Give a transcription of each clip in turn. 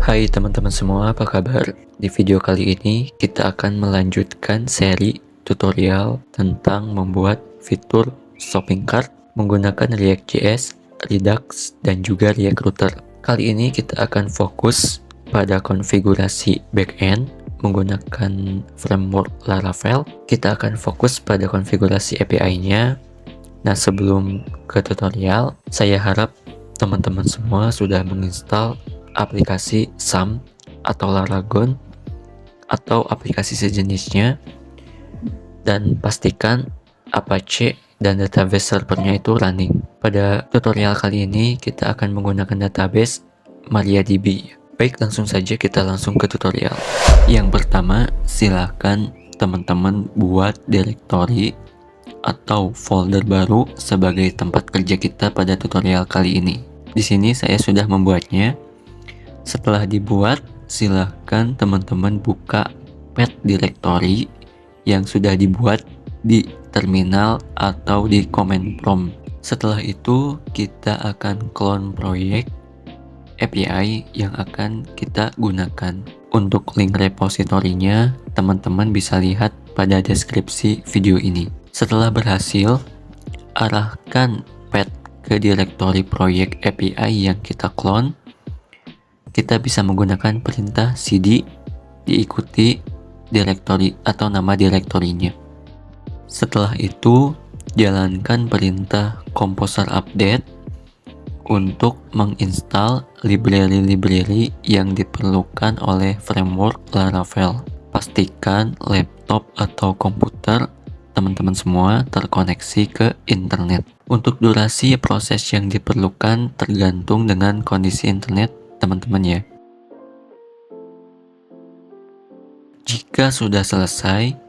Hai teman-teman semua, apa kabar? Di video kali ini kita akan melanjutkan seri tutorial tentang membuat fitur shopping cart menggunakan React.js, Redux, dan juga React Router. Kali ini kita akan fokus pada konfigurasi backend menggunakan framework Laravel. Kita akan fokus pada konfigurasi API-nya. Nah, sebelum ke tutorial, saya harap teman-teman semua sudah menginstal aplikasi SAM atau Laragon atau aplikasi sejenisnya, dan pastikan Apache dan database servernya itu running. Pada tutorial kali ini kita akan menggunakan database MariaDB. Baik, langsung saja kita langsung ke tutorial. Yang pertama, silahkan teman-teman buat direktori atau folder baru sebagai tempat kerja kita pada tutorial kali ini. Di sini saya sudah membuatnya. Setelah dibuat, silahkan teman-teman buka pet directory yang sudah dibuat di terminal atau di command prompt. Setelah itu, kita akan clone proyek API yang akan kita gunakan. Untuk link repositorinya, teman-teman bisa lihat pada deskripsi video ini. Setelah berhasil, arahkan pet ke direktori proyek API yang kita clone. Kita bisa menggunakan perintah cd diikuti direktori atau nama direktorinya. Setelah itu, jalankan perintah composer update untuk menginstal library-library yang diperlukan oleh framework Laravel. Pastikan laptop atau komputer teman-teman semua terkoneksi ke internet. Untuk durasi proses yang diperlukan tergantung dengan kondisi internet teman-teman ya. Jika sudah selesai,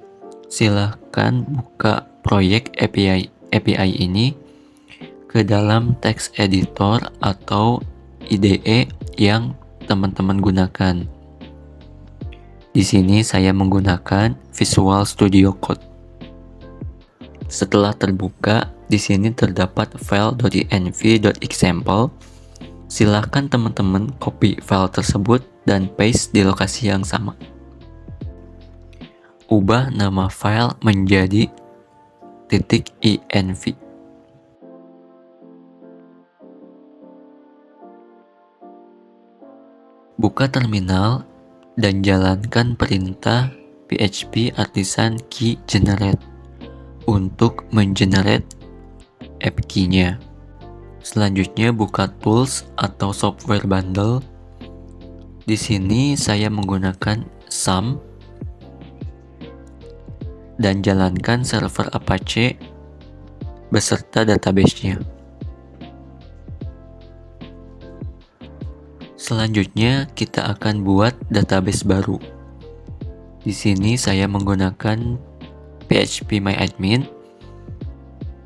silahkan buka proyek API ini ke dalam text editor atau IDE yang teman-teman gunakan. Di sini saya menggunakan Visual Studio Code. Setelah terbuka, di sini terdapat file .env.example. Silahkan teman-teman copy file tersebut dan paste di lokasi yang sama. Ubah nama file menjadi .env. Buka terminal dan jalankan perintah php artisan key generate untuk mengenerate app key-nya. Selanjutnya buka tools atau software bundle. Di sini saya menggunakan SAM dan jalankan server Apache beserta database-nya. Selanjutnya kita akan buat database baru. Di sini saya menggunakan phpMyAdmin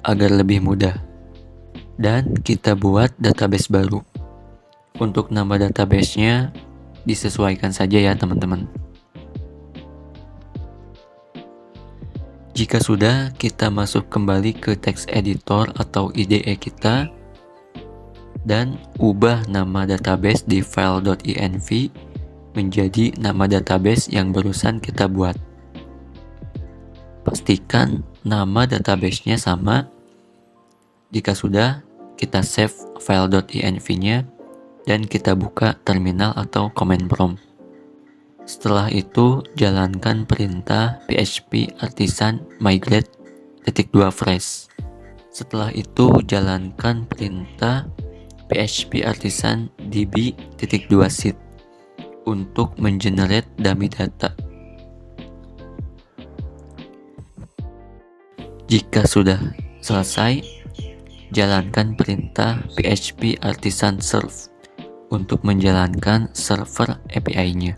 agar lebih mudah. Dan kita buat database baru. Untuk nama database-nya disesuaikan saja ya teman-teman. Jika sudah, kita masuk kembali ke text editor atau IDE kita dan ubah nama database di file .env menjadi nama database yang barusan kita buat. Pastikan nama database-nya sama. Jika sudah, kita save file .env-nya dan kita buka terminal atau command prompt. Setelah itu, jalankan perintah php artisan migrate -2 fresh. Setelah itu, jalankan perintah php artisan db-2 seed untuk mengenerate dummy data. Jika sudah selesai, jalankan perintah php artisan serve untuk menjalankan server API-nya.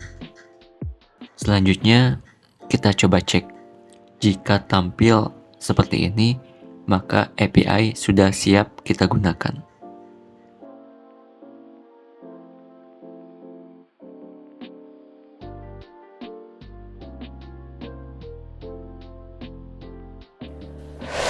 Selanjutnya, kita coba cek. Jika tampil seperti ini, maka API sudah siap kita gunakan.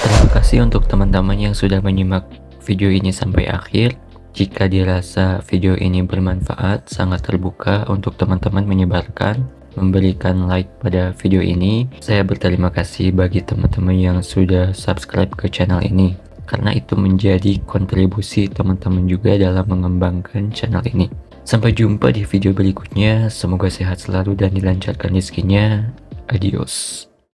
Terima kasih untuk teman-teman yang sudah menyimak video ini sampai akhir. Jika dirasa video ini bermanfaat, sangat terbuka untuk teman-teman menyebarkan, memberikan like pada video ini. Saya berterima kasih bagi teman-teman yang sudah subscribe ke channel ini, karena itu menjadi kontribusi teman-teman juga dalam mengembangkan channel ini. Sampai jumpa di video berikutnya, semoga sehat selalu dan dilancarkan rezekinya. Adios.